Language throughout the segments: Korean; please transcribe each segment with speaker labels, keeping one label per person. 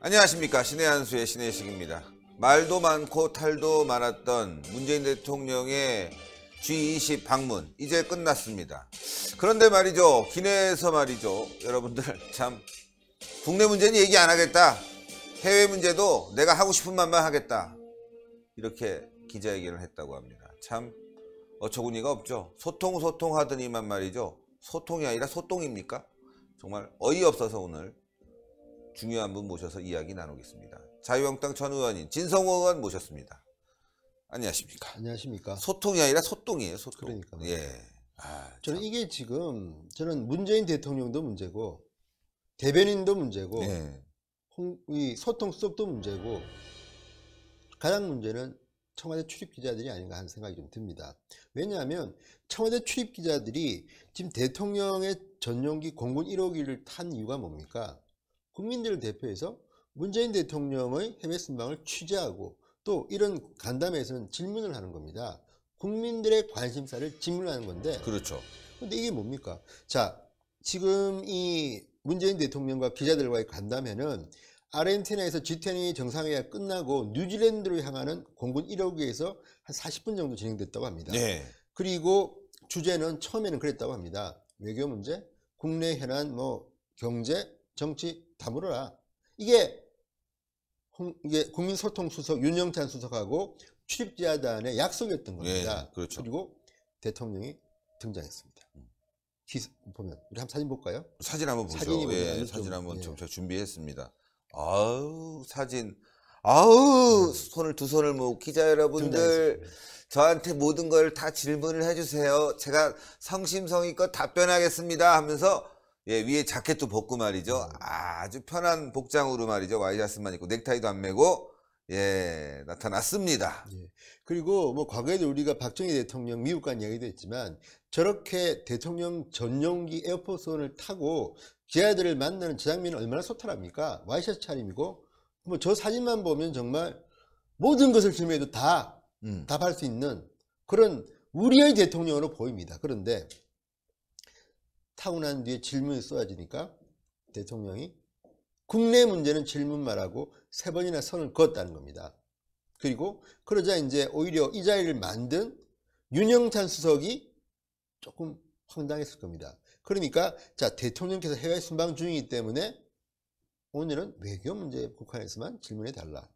Speaker 1: 안녕하십니까. 신의 한수의 신의식입니다. 말도 많고 탈도 많았던 문재인 대통령의 G20 방문 이제 끝났습니다. 그런데 말이죠, 기내에서 말이죠, 여러분들 참 국내 문제는 얘기 안 하겠다, 해외 문제도 내가 하고 싶은 말만 하겠다, 이렇게 기자회견을 했다고 합니다. 참 어처구니가 없죠. 소통 하더니만 말이죠, 소통이 아니라 소똥입니까? 정말 어이없어서 오늘 중요한 분 모셔서 이야기 나누겠습니다. 자유한국당 전 의원인 진성호 의원 모셨습니다. 안녕하십니까?
Speaker 2: 안녕하십니까?
Speaker 1: 소통이 아니라 소똥이에요, 소똥.
Speaker 2: 그러니까.
Speaker 1: 예.
Speaker 2: 저는 이게 지금 저는 문재인 대통령도 문제고 대변인도 문제고
Speaker 1: 예.
Speaker 2: 이 소통 수석도 문제고 가장 문제는 청와대 출입 기자들이 아닌가 하는 생각이 좀 듭니다. 왜냐하면 청와대 출입 기자들이 지금 대통령의 전용기 공군 1호기를 탄 이유가 뭡니까? 국민들을 대표해서 문재인 대통령의 해외 순방을 취재하고 또 이런 간담회에서는 질문을 하는 겁니다. 국민들의 관심사를 질문하는 건데.
Speaker 1: 그렇죠.
Speaker 2: 근데 이게 뭡니까? 자, 지금 이 문재인 대통령과 기자들과의 간담회는 아르헨티나에서 G20 정상회의가 끝나고 뉴질랜드로 향하는 공군 1호기에서 한 40분 정도 진행됐다고 합니다.
Speaker 1: 네.
Speaker 2: 그리고 주제는 처음에는 그랬다고 합니다. 외교 문제, 국내 현안, 경제, 정치 다 물어라. 이게 국민소통수석 윤영찬 수석하고 출입기자단의 약속이었던 겁니다.
Speaker 1: 네, 그렇죠.
Speaker 2: 그리고 대통령이 등장했습니다. 보면 우리 한번 사진 볼까요?
Speaker 1: 사진 한번 보죠. 예, 사진 한번 좀 제가 준비했습니다. 아우, 사진. 아우, 두 손을 모으고 기자 여러분들 저한테 모든 걸 다 질문을 해주세요. 제가 성심성의껏 답변하겠습니다 하면서, 예, 위에 자켓도 벗고 말이죠. 아주 편한 복장으로 말이죠. 와이셔츠만 입고 넥타이도 안 매고, 예, 나타났습니다.
Speaker 2: 예. 그리고 과거에도 우리가 박정희 대통령 미국 간 이야기도 했지만 저렇게 대통령 전용기 에어포스원을 타고 기자들을 만나는 저 장면은 얼마나 소탈합니까? 와이셔츠 차림이고, 저 사진만 보면 정말 모든 것을 질문해도 다 답할 수 있는 그런 우리의 대통령으로 보입니다. 그런데 타고 난 뒤에 질문이 쏟아지니까 대통령이 국내 문제는 질문만 하고 3번이나 선을 그었다는 겁니다. 그리고 그러자 이제 오히려 이 자리를 만든 윤영찬 수석이 조금 황당했을 겁니다. 그러니까 자, 대통령께서 해외 순방 중이기 때문에 오늘은 외교 문제 국한에서만 질문해 달라.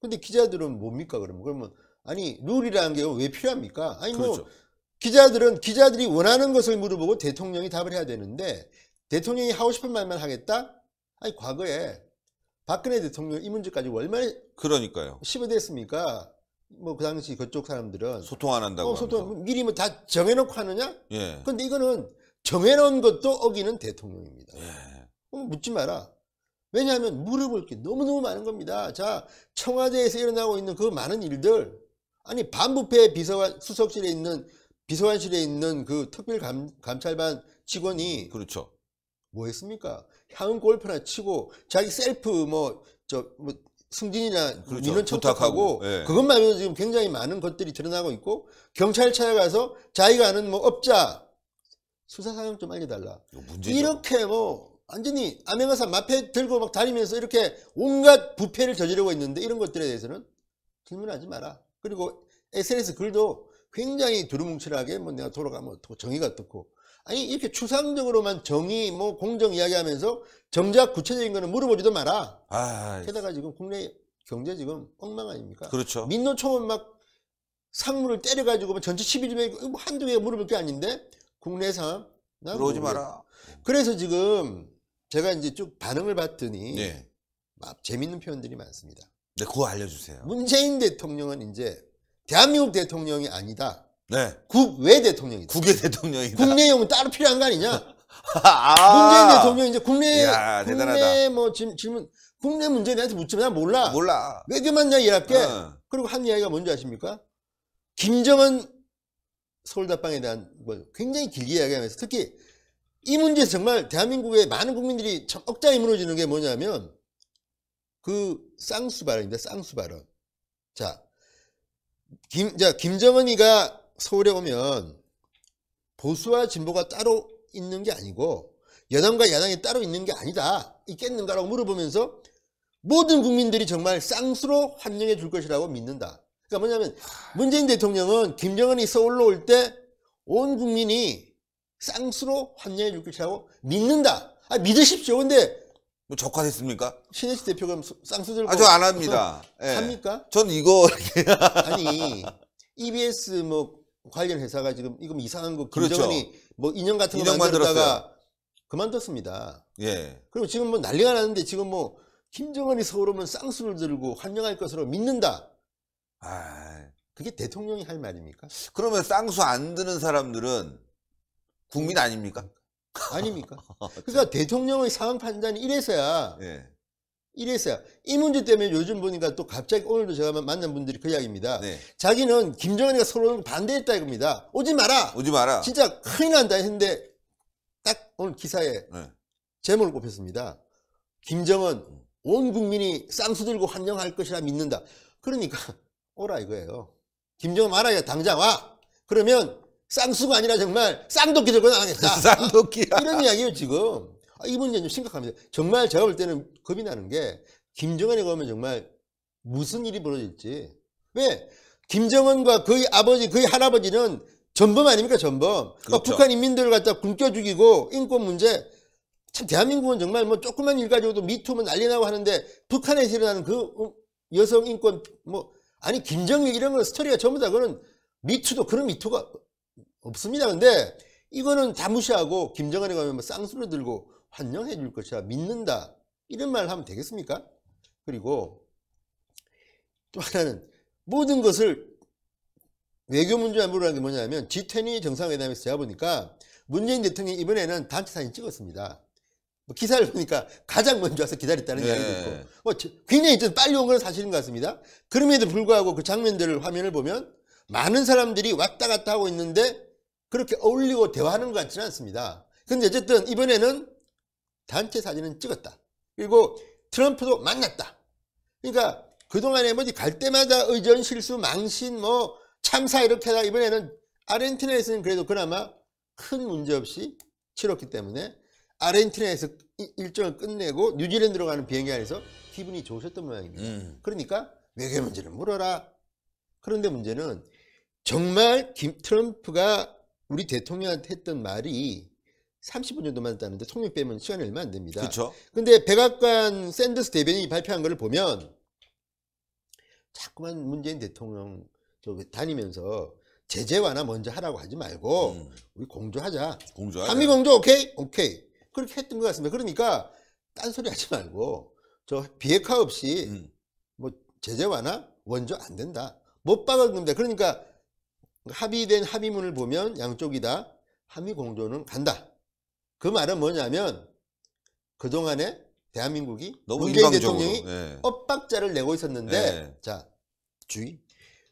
Speaker 2: 근데 기자들은 뭡니까? 그러면 아니 룰이라는 게 왜 필요합니까? 아니
Speaker 1: 그렇죠.
Speaker 2: 기자들이 원하는 것을 물어보고 대통령이 답을 해야 되는데 대통령이 하고 싶은 말만 하겠다? 아니 과거에 박근혜 대통령 이 문제까지 얼마나
Speaker 1: 그러니까요.
Speaker 2: 씹어댔습니까? 그 당시 그쪽 사람들은
Speaker 1: 소통 안 한다고
Speaker 2: 소통 미리 다 정해놓고 하느냐?
Speaker 1: 예.
Speaker 2: 근데 이거는 정해놓은 것도 어기는 대통령입니다.
Speaker 1: 예.
Speaker 2: 묻지 마라. 왜냐하면 물어볼 게 너무너무 많은 겁니다. 자, 청와대에서 일어나고 있는 그 많은 일들, 아니 반부패 수석실에 있는 비서관실에 있는 그 특별감찰반 직원이
Speaker 1: 그렇죠.
Speaker 2: 뭐 했습니까? 향응 골프나 치고 자기 셀프 승진이나
Speaker 1: 그렇죠.
Speaker 2: 민원 청탁하고
Speaker 1: 예.
Speaker 2: 그것만 해도 지금 굉장히 많은 것들이 드러나고 있고, 경찰 찾아가서 자기가 아는 업자 수사사항 좀 알려달라. 이렇게 완전히 암행어사 마패 들고 막 다니면서 이렇게 온갖 부패를 저지르고 있는데 이런 것들에 대해서는 질문하지 마라. 그리고 SNS 글도 굉장히 두루뭉실하게 내가 돌아가면 정의가 어떻고, 아니 이렇게 추상적으로만 정의 공정 이야기하면서 정작 구체적인 거는 물어보지도 마라. 게다가 지금 국내 경제 지금 엉망 아닙니까?
Speaker 1: 그렇죠.
Speaker 2: 민노총은 막 상무를 때려가지고 전체 12점에 한두 개가 물어볼 게 아닌데 국내 상황
Speaker 1: 물어보지 마라.
Speaker 2: 그래서 지금 제가 이제 쭉 반응을 봤더니
Speaker 1: 네.
Speaker 2: 막 재밌는 표현들이 많습니다.
Speaker 1: 네, 그거 알려주세요.
Speaker 2: 문재인 대통령은 이제 대한민국 대통령이 아니다.
Speaker 1: 네.
Speaker 2: 국외 대통령이다.
Speaker 1: 국외 대통령이다.
Speaker 2: 국내용은 따로 필요한 거 아니냐? 문재인 대통령 이제 국내 질문, 국내 문제 내한테 묻지만 난 몰라. 외교만 내가 일할게. 그리고 한 이야기가 뭔지 아십니까? 김정은 서울답방에 대한 굉장히 길게 이야기하면서 특히 이 문제에서 정말 대한민국의 많은 국민들이 참 억장이 무너지는 게 뭐냐면 그 쌍수 발언입니다. 쌍수 발언. 자, 김정은이가 서울에 오면 보수와 진보가 따로 있는 게 아니고 여당과 야당이 따로 있는 게 아니다. 있겠는가라고 물어보면서 모든 국민들이 정말 쌍수로 환영해 줄 것이라고 믿는다. 그러니까 뭐냐면 문재인 대통령은 김정은이 서울로 올 때 온 국민이 쌍수로 환영해 줄 것이라고 믿는다. 믿으십시오. 근데
Speaker 1: 뭐 적화됐습니까?
Speaker 2: 신혜식 대표가 쌍수 들고
Speaker 1: 저 안 합니다. 예.
Speaker 2: 합니까?
Speaker 1: 전 이거
Speaker 2: 아니 EBS 뭐 관련 회사가 지금 이거 이상한 거
Speaker 1: 그렇죠.
Speaker 2: 김정은이 뭐 인형 같은 거
Speaker 1: 인형
Speaker 2: 만들었다가 그만뒀습니다.
Speaker 1: 예.
Speaker 2: 그리고 지금 뭐 난리가 났는데 지금 뭐 김정은이 서울 오면 쌍수를 들고 환영할 것으로 믿는다.
Speaker 1: 아,
Speaker 2: 그게 대통령이 할 말입니까?
Speaker 1: 그러면 쌍수 안 드는 사람들은 국민 아닙니까?
Speaker 2: 아닙니까? 그러니까 대통령의 상황 판단이 이래서야
Speaker 1: 예.
Speaker 2: 이 문제 때문에 요즘 보니까 또 갑자기 오늘도 제가 만난 분들이 그 이야기입니다.
Speaker 1: 네.
Speaker 2: 자기는 김정은이가 서울 오는 거 반대했다 이겁니다. 오지 마라.
Speaker 1: 오지 마라.
Speaker 2: 진짜 큰일 난다 했는데 딱 오늘 기사에
Speaker 1: 네.
Speaker 2: 제목을 꼽혔습니다. 김정은 온 국민이 쌍수 들고 환영할 것이라 믿는다. 그러니까 오라 이거예요. 김정은 말아야 당장 와. 그러면 쌍수가 아니라 정말 쌍도끼 들고 나가겠다.
Speaker 1: 쌍도끼야.
Speaker 2: 이런 이야기예요 지금. 이 문제는 좀 심각합니다. 정말 제가 볼 때는 겁이 나는 게 김정은이 오면 정말 무슨 일이 벌어질지. 왜? 김정은과 그의 아버지, 그의 할아버지는 전범 아닙니까 전범.
Speaker 1: 그렇죠.
Speaker 2: 북한 인민들을 갖다 굶겨 죽이고 인권 문제. 참 대한민국은 정말 뭐 조그만 일 가지고도 미투면 난리 나고 하는데 북한에서 일어나는 그 여성 인권 뭐 아니 김정일 이런 건 스토리가 전부 다 그런 미투도 그런 미투가 없습니다. 근데 이거는 다 무시하고 김정은이 가면 뭐 쌍수를 들고 환영해 줄 것이야 믿는다 이런 말을 하면 되겠습니까? 그리고 또 하나는 모든 것을 외교 문제만 물어라는 게 뭐냐면 G20 정상회담에서 제가 보니까 문재인 대통령이 이번에는 단체 사진 찍었습니다. 뭐 기사를 보니까 가장 먼저 와서 기다렸다는 이야기도 있고 뭐 굉장히 좀 빨리 온 건 사실인 것 같습니다. 그럼에도 불구하고 그 장면들을 화면을 보면 많은 사람들이 왔다 갔다 하고 있는데 그렇게 어울리고 대화하는 것 같지는 않습니다. 근데 어쨌든 이번에는 단체 사진은 찍었다. 그리고 트럼프도 만났다. 그러니까 그동안에 어디 갈 때마다 의전 실수, 망신, 뭐 참사 이렇게 하다가 이번에는 아르헨티나에서는 그래도 그나마 큰 문제 없이 치렀기 때문에 아르헨티나에서 일정을 끝내고 뉴질랜드로 가는 비행기 안에서 기분이 좋으셨던 모양입니다. 그러니까 외교 문제를 물어라. 그런데 문제는 정말 트럼프가 우리 대통령한테 했던 말이 30분 정도만 했다는데 통역 빼면 시간이 얼마 안 됩니다.
Speaker 1: 그렇죠.
Speaker 2: 근데 백악관 샌더스 대변인이 발표한 걸 보면 자꾸만 문재인 대통령 다니면서 제재 완화 먼저 하라고 하지 말고 우리 공조하자. 한미 공조 오케이? 오케이. 그렇게 했던 것 같습니다. 그러니까 딴소리 하지 말고 저 비핵화 없이 뭐 제재 완화 원조 안 된다. 못 박은 겁니다. 그러니까 합의된 합의문을 보면 양쪽이 다 한미 공조는 간다. 그 말은 뭐냐면 그동안에 대한민국이
Speaker 1: 너무
Speaker 2: 문재인
Speaker 1: 일방적으로,
Speaker 2: 대통령이
Speaker 1: 예.
Speaker 2: 엇박자를 내고 있었는데
Speaker 1: 예.
Speaker 2: 자 주의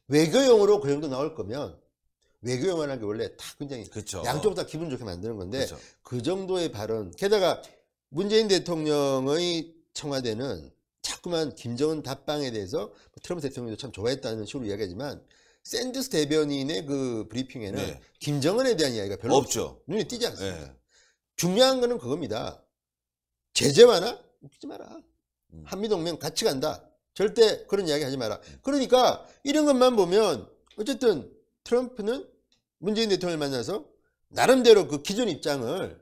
Speaker 2: 외교용으로 그 정도 나올 거면 외교용이라는 게 원래 다 굉장히
Speaker 1: 그쵸.
Speaker 2: 양쪽 다 기분 좋게 만드는 건데
Speaker 1: 그쵸.
Speaker 2: 그 정도의 발언 게다가 문재인 대통령의 청와대는 자꾸만 김정은 답방에 대해서 트럼프 대통령도 참 좋아했다는 식으로 이야기하지만 샌더스 대변인의 그 브리핑에는
Speaker 1: 네.
Speaker 2: 김정은에 대한 이야기가 별로
Speaker 1: 없죠.
Speaker 2: 눈에 띄지 않습니다.
Speaker 1: 예.
Speaker 2: 중요한 거는 그겁니다. 제재 완화? 웃기지 마라. 한미동맹 같이 간다. 절대 그런 이야기 하지 마라. 그러니까 이런 것만 보면 어쨌든 트럼프는 문재인 대통령을 만나서 나름대로 그 기존 입장을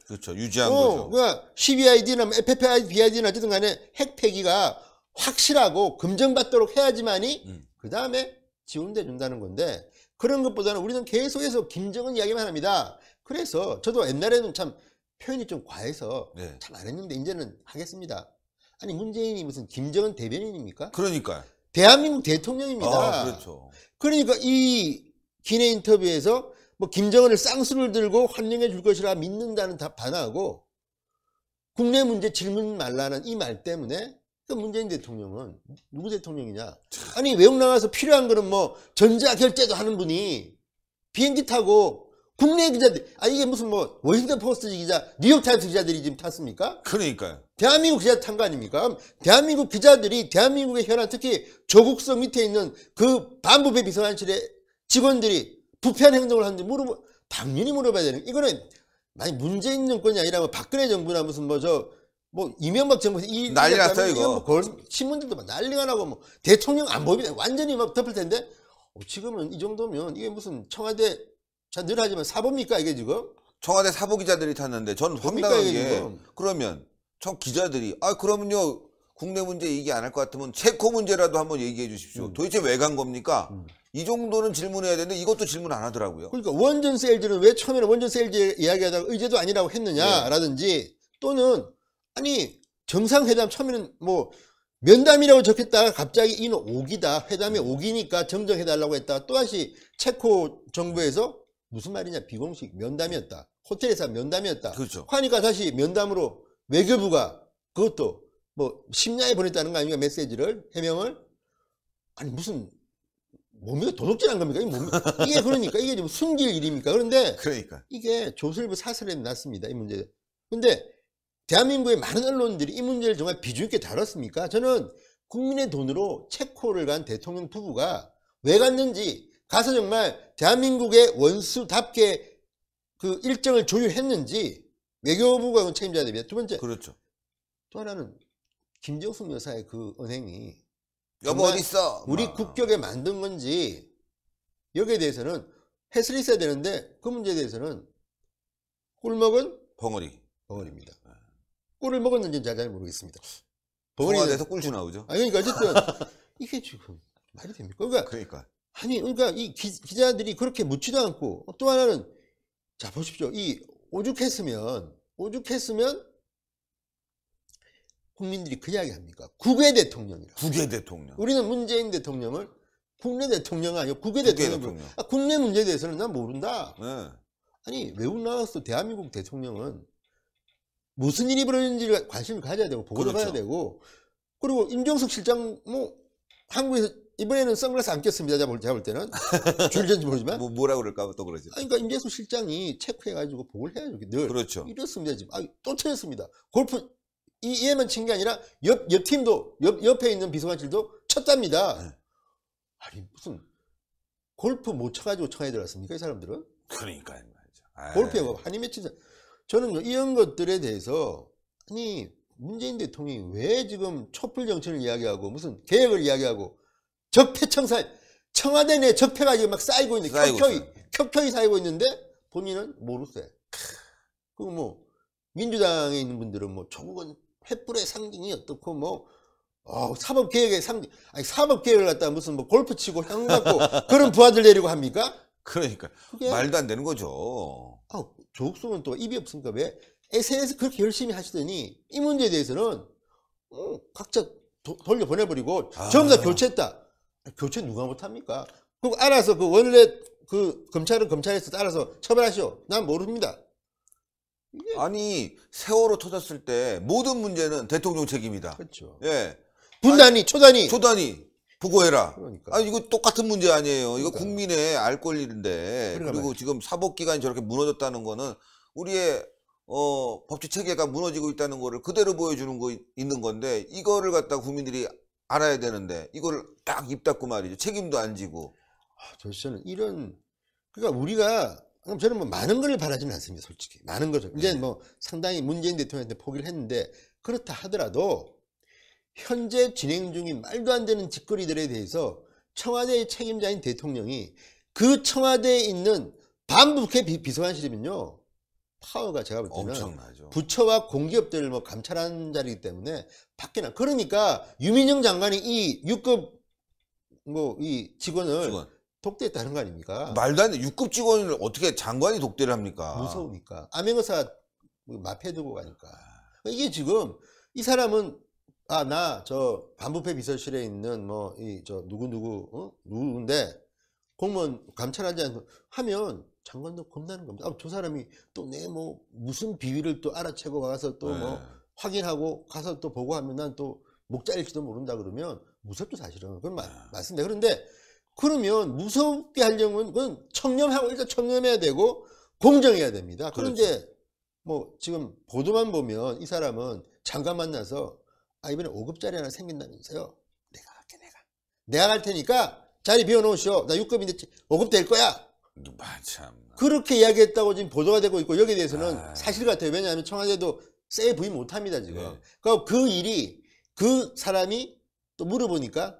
Speaker 1: 그렇죠. 유지한 거죠.
Speaker 2: 그러니까 CBID나 FFID나 어쨌든 간에 핵 폐기가 확실하고 검증받도록 해야지만이 그 다음에 지원돼 준다는 건데 그런 것보다는 우리는 계속해서 김정은 이야기만 합니다. 그래서 저도 옛날에는 참 표현이 좀 과해서
Speaker 1: 네.
Speaker 2: 참 안 했는데 이제는 하겠습니다. 아니 문재인이 무슨 김정은 대변인입니까?
Speaker 1: 그러니까요.
Speaker 2: 대한민국 대통령입니다.
Speaker 1: 그렇죠.
Speaker 2: 그러니까 이 기내 인터뷰에서 뭐 김정은을 쌍수를 들고 환영해 줄 것이라 믿는다는 반하고 국내 문제 질문 말라는 이 말 때문에 그 문재인 대통령은 누구 대통령이냐? 아니 외국 나가서 필요한 거는 뭐 전자 결제도 하는 분이 비행기 타고 국내 기자들, 이게 무슨 뭐 워싱턴 포스트 기자, 뉴욕타임스 기자들이 지금 탔습니까?
Speaker 1: 그러니까요.
Speaker 2: 대한민국 기자 탄 거 아닙니까? 대한민국 기자들이 대한민국의 현안, 특히 조국성 밑에 있는 그 반부패 비서관실의 직원들이 부패한 행동을 하는데 당연히 물어봐야 되는. 이거는 만약 문재인 정권이 아니라 뭐 박근혜 정부나 무슨 뭐 이명박 정부에서
Speaker 1: 난리 났어요, 이거.
Speaker 2: 신문들도 막 난리가 나고 뭐 대통령 안보입니다. 완전히 막 덮을 텐데 지금은 이 정도면 이게 무슨 청와대 늘 하지만 사보입니까 이게 지금?
Speaker 1: 청와대 사보 기자들이 탔는데 저는
Speaker 2: 뭡니까,
Speaker 1: 황당한
Speaker 2: 이게
Speaker 1: 게
Speaker 2: 지금?
Speaker 1: 그러면 저 기자들이 그러면요 국내 문제 얘기 안 할 것 같으면 체코 문제라도 한번 얘기해 주십시오. 도대체 왜 간 겁니까? 이 정도는 질문해야 되는데 이것도 질문 안 하더라고요.
Speaker 2: 그러니까 원전 세일즈는 왜 처음에는 원전 세일즈 이야기하다가 의제도 아니라고 했느냐라든지 또는 아니 정상회담 처음에는 뭐 면담이라고 적혔다가 갑자기 이는 오기다. 회담에 오기니까 정정해달라고 했다가 또다시 체코 정부에서 무슨 말이냐 비공식 면담이었다. 호텔에서 면담이었다.
Speaker 1: 그렇죠.
Speaker 2: 하니까 다시 면담으로 외교부가 그것도 뭐 심야에 보냈다는 거 아닙니까? 메시지를 해명을 아니 무슨 뭡니까 도둑질한 겁니까? 이게 그러니까 이게 좀 숨길 일입니까? 그런데
Speaker 1: 그러니까
Speaker 2: 이게 조선일보 사설에 났습니다. 이 문제. 근데 대한민국의 많은 언론들이 이 문제를 정말 비중 있게 다뤘습니까? 저는 국민의 돈으로 체코를 간 대통령 부부가 왜 갔는지 가서 정말 대한민국의 원수답게 그 일정을 조율했는지 외교부가 책임져야 됩니다. 두 번째,
Speaker 1: 그렇죠.
Speaker 2: 또 하나는 김정숙 여사의 그 은행이
Speaker 1: 여보 어디 있어?
Speaker 2: 우리 국격에 만든 건지 여기에 대해서는 해설이 있어야 되는데 그 문제에 대해서는 꿀먹은 벙어리입니다. 꿀을 먹었는지는 잘 모르겠습니다.
Speaker 1: 청와대에서 꿀주 나오죠.
Speaker 2: 그러니까 어쨌든 이게 지금 말이 됩니까?
Speaker 1: 그러니까
Speaker 2: 그러니까 이 기자들이 그렇게 묻지도 않고 또 하나는 자 보십시오. 이 오죽했으면 국민들이 그 이야기 합니까? 국외 대통령이라.
Speaker 1: 국외 대통령.
Speaker 2: 우리는 문재인 대통령을 국내 대통령 아니고 국외 대통령. 국내 문제에 대해서는 난 모른다.
Speaker 1: 네.
Speaker 2: 아니 외국 나가서 대한민국 대통령은 무슨 일이 벌어졌는지 관심을 가져야 되고 보고를
Speaker 1: 그렇죠.
Speaker 2: 해야 되고 그리고 임종석 실장 뭐 한국에서 이번에는 선글라스 안 꼈습니다. 제가 볼 때는 줄전지 모르지만
Speaker 1: 뭐라 그럴까 또 그러지.
Speaker 2: 그러니까 임종석 실장이 체크해가지고 보고를 해야죠. 늘
Speaker 1: 그렇죠.
Speaker 2: 이렇습니다 지금. 또 틀렸습니다. 골프 얘만 친 게 아니라 옆 팀도 옆에 있는 비서관실도 쳤답니다.
Speaker 1: 네.
Speaker 2: 아니 무슨 골프 못 쳐가지고 청와대 들어왔습니까 이 사람들은?
Speaker 1: 그러니까요.
Speaker 2: 골프에 한이 맺히자. 저는 이런 것들에 대해서 아니 문재인 대통령이 왜 지금 촛불 정치를 이야기하고 무슨 계획을 이야기하고 적폐청산 청와대 내 적폐가 지금 막 쌓이고 있는데 켜켜이 쌓이고 있는데 본인은 모르세. 그리고 뭐 민주당에 있는 분들은 뭐 조국은 횃불의 상징이 어떻고 뭐 사법개혁의 상징 사법개혁을 갖다 무슨 뭐 골프 치고 향 받고 그런 부하들 데리고 합니까?
Speaker 1: 그러니까
Speaker 2: 그게
Speaker 1: 말도 안 되는 거죠.
Speaker 2: 조국성은 또 입이 없으니까 왜 SNS 그렇게 열심히 하시더니 이 문제에 대해서는 각자 돌려 보내버리고 전부 다 교체했다. 교체 누가 못합니까? 그리고 알아서 그 원래 그 검찰은 검찰에서 알아서 처벌하시오. 난 모릅니다.
Speaker 1: 아니 세월호 터졌을 때 모든 문제는 대통령 책임이다.
Speaker 2: 그렇죠.
Speaker 1: 예.
Speaker 2: 분단위, 초단위.
Speaker 1: 보고해라.
Speaker 2: 그러니까.
Speaker 1: 아니 이거 똑같은 문제 아니에요. 이거
Speaker 2: 그러니까.
Speaker 1: 국민의 알 권리인데.
Speaker 2: 그러니까
Speaker 1: 그리고
Speaker 2: 말이죠.
Speaker 1: 지금 사법기관이 저렇게 무너졌다는 거는 우리의 법치 체계가 무너지고 있다는 거를 그대로 보여주는 거 있는 건데 이거를 갖다 국민들이 알아야 되는데 이걸 딱 입 닫고 말이죠. 책임도 안 지고.
Speaker 2: 저는 이런 그러니까 우리가 저는 뭐 많은 걸 바라지는 않습니다. 솔직히 많은 거죠. 이제 뭐 상당히 문재인 대통령한테 포기를 했는데 그렇다 하더라도 현재 진행 중인 말도 안 되는 짓거리들에 대해서 청와대의 책임자인 대통령이 그 청와대에 있는 반부패 비서관실이면요 파워가 제가 볼 때는
Speaker 1: 엄청나죠.
Speaker 2: 부처와 공기업들을 뭐 감찰하는 자리이기 때문에 밖에나 그러니까 유민영 장관이 이 6급 뭐 이 직원을 독대했다는 거 아닙니까?
Speaker 1: 말도 안 돼. 6급 직원을 어떻게 장관이 독대를 합니까?
Speaker 2: 무서우니까 암행어사 마패 두고 가니까 이게 지금 이 사람은 나 저 반부패 비서실에 있는 뭐 이 저 누구인데 공무원 감찰하지 않고 하면 장관도 겁나는 겁니다. 저 사람이 또 내 뭐 무슨 비위를 또 알아채고 가서 또 뭐 확인하고 가서 또 보고하면 난 또 목 잘릴지도 모른다 그러면 무섭죠 사실은. 그건 맞습니다. 그런데 그러면 무섭게 하려면 그건 청렴하고 일단 청렴해야 되고 공정해야 됩니다.
Speaker 1: 그렇죠.
Speaker 2: 그런데 뭐 지금 보도만 보면 이 사람은 장관 만나서 이번에 5급짜리 하나 생긴다면서요. 내가 갈게 내가 갈 테니까 자리 비워놓으시오. 나 6급인데 5급 될 거야.
Speaker 1: 참.
Speaker 2: 그렇게 이야기했다고 지금 보도가 되고 있고 여기에 대해서는 사실 같아요. 왜냐하면 청와대도 세 부인 못합니다 지금.
Speaker 1: 네.
Speaker 2: 그러니까 그 일이 그 사람이 또 물어보니까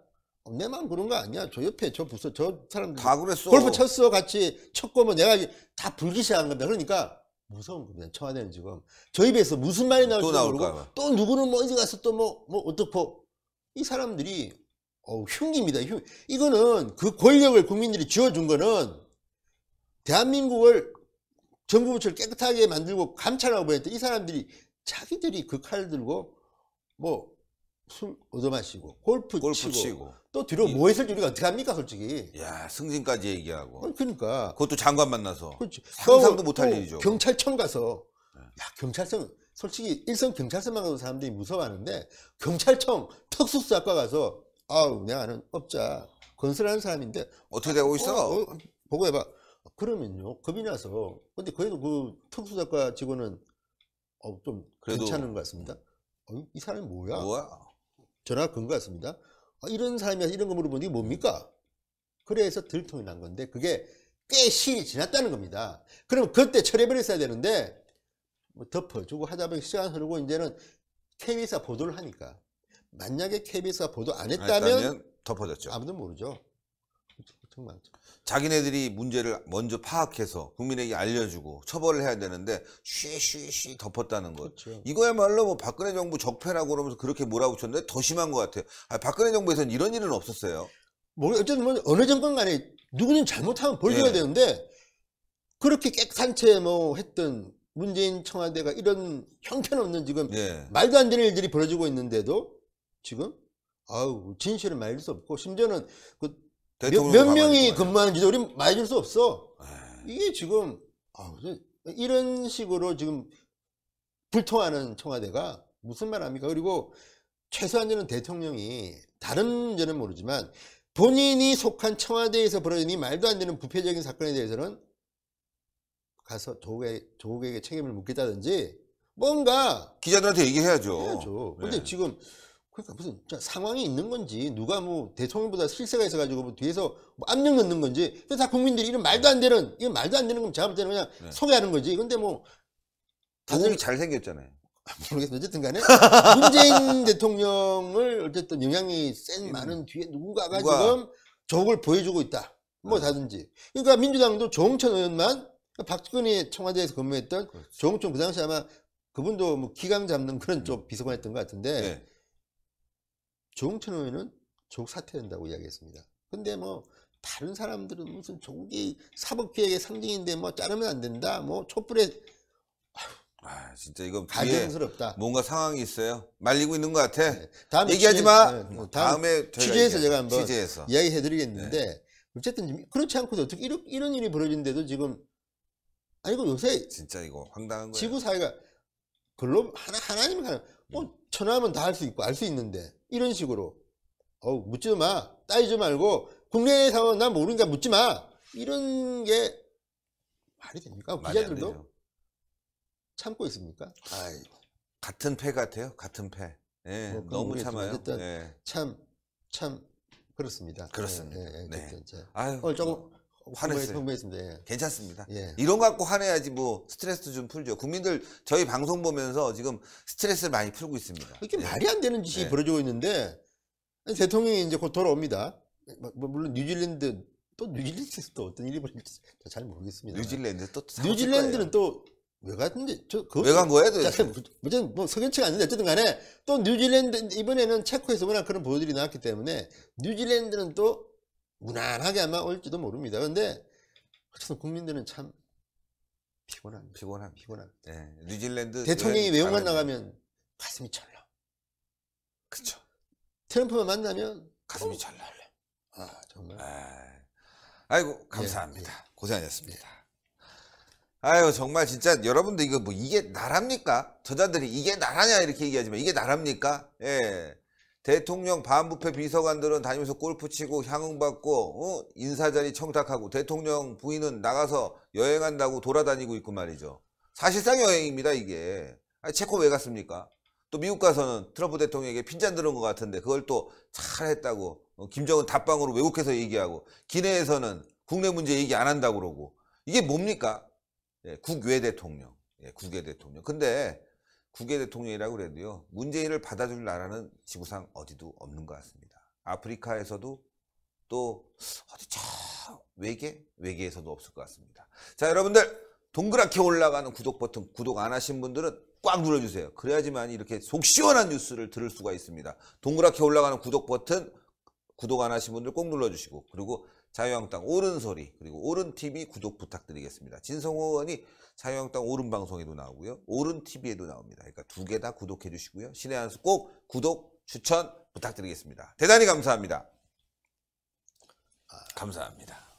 Speaker 2: 내 마음 그런 거 아니야. 저 옆에 저 부서 저 사람들
Speaker 1: 다 그랬어.
Speaker 2: 골프 쳤어 같이 쳤고 뭐 내가 다 불기시한 겁니다. 그러니까 무서운 겁니다. 청와대는 지금 저 입에서 무슨 말이
Speaker 1: 또
Speaker 2: 나올지 모르고
Speaker 1: 나올까 봐.
Speaker 2: 또 누구는 뭐 어디 가서 또 뭐 어떻고 이 사람들이 흉기입니다. 이거는 그 권력을 국민들이 쥐어준 거는 대한민국을 정부 부처를 깨끗하게 만들고 감찰하고 보냈던 이 사람들이 자기들이 그 칼 들고 뭐 술 얻어마시고 골프 치고 또 뒤로 뭐 했을지 우리가 어떻게 합니까 솔직히.
Speaker 1: 야, 승진까지 얘기하고.
Speaker 2: 그러니까
Speaker 1: 그것도 장관 만나서.
Speaker 2: 그렇지.
Speaker 1: 상상도 못할 일이죠.
Speaker 2: 경찰청 가서 야 경찰청 솔직히 일선 경찰서만 가도 사람들이 무서워하는데 경찰청 특수수사과 가서 아우 내가 아는 업자 건설하는 사람인데
Speaker 1: 어떻게 되고 있어?
Speaker 2: 보고해봐. 그러면요 겁이 나서. 근데 그래도 그 특수수사과 직원은 좀
Speaker 1: 그래도
Speaker 2: 괜찮은 것 같습니다. 이 사람이 뭐야? 전화가 건 것 같습니다. 이런 사람이 이런 거 물어보는 게 뭡니까? 그래서 들통이 난 건데 그게 꽤 시일이 지났다는 겁니다. 그럼 그때 처리해버렸어야 되는데 뭐 덮어주고 하다 보니 시간 흐르고 이제는 KBS가 보도를 하니까 만약에 KBS가 보도 안 했다면
Speaker 1: 덮어졌죠.
Speaker 2: 아무도 모르죠. 정말.
Speaker 1: 자기네들이 문제를 먼저 파악해서 국민에게 알려주고 처벌을 해야 되는데 쉬쉬쉬 덮었다는 것.
Speaker 2: 그렇죠.
Speaker 1: 이거야말로 뭐 박근혜 정부 적폐라고 그러면서 그렇게 몰아붙였는데 더 심한 것 같아요. 박근혜 정부에서는 이런 일은 없었어요.
Speaker 2: 어쨌든 뭐 어느 정권 간에 누구는 잘못하면 벌줘야
Speaker 1: 네.
Speaker 2: 되는데 그렇게 깨끗한 채 뭐 했던 문재인 청와대가 이런 형편없는 지금
Speaker 1: 네.
Speaker 2: 말도 안 되는 일들이 벌어지고 있는데도 지금 진실을 말릴 수 없고 심지어는 그 몇 명이 근무하는지도 우리 말해줄 수 없어. 이게 지금 이런 식으로 지금 불통하는 청와대가 무슨 말 합니까? 그리고 최소한 저는 대통령이 다른 문제는 모르지만 본인이 속한 청와대에서 벌어진 이 말도 안 되는 부패적인 사건에 대해서는 가서 조국에게 책임을 묻겠다든지 뭔가
Speaker 1: 기자들한테 얘기해야죠.
Speaker 2: 해야죠. 근데 지금 그러니까 무슨 상황이 있는 건지 누가 뭐 대통령보다 실세가 있어가지고 뭐 뒤에서 뭐 압력 넣는 건지 다 국민들이 이런 말도 안 되는 건 제가 볼 때는 그냥 소개하는 거지. 근데 뭐
Speaker 1: 다들 잘생겼잖아요.
Speaker 2: 모르겠어요. 어쨌든 간에 문재인 대통령을 어쨌든 영향이 센 많은 뒤에 누군가가 지금 조국을 보여주고 있다. 뭐 다든지. 그러니까 민주당도 조홍천 의원만 박근혜 청와대에서 근무했던 조홍천 그 당시 아마 그분도 뭐 기강 잡는 그런 쪽 비서관 했던 것 같은데
Speaker 1: 네.
Speaker 2: 조홍천 의원은 조국 사퇴된다고 이야기했습니다. 근데 뭐 다른 사람들은 무슨 조국이 사법개혁의 상징인데 뭐 자르면 안 된다. 뭐 촛불에
Speaker 1: 진짜 이거
Speaker 2: 가증스럽다.
Speaker 1: 뭔가 상황이 있어요. 말리고 있는 것 같아.
Speaker 2: 네. 다음
Speaker 1: 얘기하지 마.
Speaker 2: 다음에 취재해서 제가 한번 이야기해드리겠는데
Speaker 1: 네.
Speaker 2: 어쨌든 그렇지 않고도 어떻게 이런 일이 벌어진데도 지금 아니고 요새
Speaker 1: 진짜 이거 황당한 거예요.
Speaker 2: 지구 사회가 하나님이 뭐 천하면 다 할 수 있고 알 수 있는데 이런 식으로 묻지도 마, 따지지 말고 국내 상황 난 모르니까 묻지 마 이런 게 말이 됩니까? 기자들도 참고 있습니까?
Speaker 1: 같은 패 같아요. 같은 패. 예,
Speaker 2: 뭐
Speaker 1: 너무 참아요.
Speaker 2: 어쨌든
Speaker 1: 예.
Speaker 2: 참 그렇습니다.
Speaker 1: 그렇습니다.
Speaker 2: 네.
Speaker 1: 아유,
Speaker 2: 조금
Speaker 1: 화냈어요.
Speaker 2: 흥분했습니다. 예.
Speaker 1: 괜찮습니다.
Speaker 2: 예.
Speaker 1: 이런 거 갖고 화내야지 뭐 스트레스 좀 풀죠. 국민들 저희 방송 보면서 지금 스트레스를 많이 풀고 있습니다.
Speaker 2: 이게 말이 안 되는 짓이 벌어지고 있는데 대통령이 이제 곧 돌아옵니다. 뭐 물론 뉴질랜드에서 또 어떤 일이 벌어질지 잘 모르겠습니다. 뉴질랜드는 또 왜 갔는지
Speaker 1: 왜 간 거야?
Speaker 2: 어쨌든 뭐 석연치가 않는데 어쨌든 간에 또 뉴질랜드 이번에는 체코에서 워낙 그런 보도들이 나왔기 때문에 뉴질랜드는 또 무난하게 아마 올지도 모릅니다. 그런데 어쨌든 국민들은 참 피곤합니다.
Speaker 1: 네, 뉴질랜드
Speaker 2: 대통령이 외국만 나가면 가슴이 철렁.
Speaker 1: 그렇죠.
Speaker 2: 트럼프만 만나면
Speaker 1: 가슴이 철렁.
Speaker 2: 정말.
Speaker 1: 아이고 감사합니다. 고생하셨습니다. 아유 정말 진짜 여러분들 이거 뭐 이게 나랍니까? 저자들이 이게 나라냐 이렇게 얘기하지만 이게 나랍니까? 예. 대통령 반부패 비서관들은 다니면서 골프 치고 향응 받고 인사자리 청탁하고 대통령 부인은 나가서 여행한다고 돌아다니고 있고 말이죠. 사실상 여행입니다 이게. 아니, 체코 왜 갔습니까? 또 미국 가서는 트럼프 대통령에게 핀잔 들은 것 같은데 그걸 또 잘했다고 김정은 답방으로 외국에서 얘기하고 기내에서는 국내 문제 얘기 안 한다고 그러고 이게 뭡니까? 예, 국외 대통령. 예, 국외 대통령. 근데 국외 대통령이라고 그래도요 문재인을 받아줄 나라는 지구상 어디도 없는 것 같습니다. 아프리카에서도 또 어디 저 외계에서도 없을 것 같습니다. 자, 여러분들 동그랗게 올라가는 구독 버튼 구독 안 하신 분들은 꽉 눌러주세요. 그래야지만 이렇게 속 시원한 뉴스를 들을 수가 있습니다. 동그랗게 올라가는 구독 버튼 구독 안 하신 분들 꼭 눌러주시고 그리고 자유한국당 옳은 소리 그리고 옳은 TV 구독 부탁드리겠습니다. 진성호 의원이 자유한국당 옳은 방송에도 나오고요. 옳은 TV에도 나옵니다. 그러니까 두 개 다 구독해 주시고요. 신의 한 수 꼭 구독 추천 부탁드리겠습니다. 대단히 감사합니다. 감사합니다.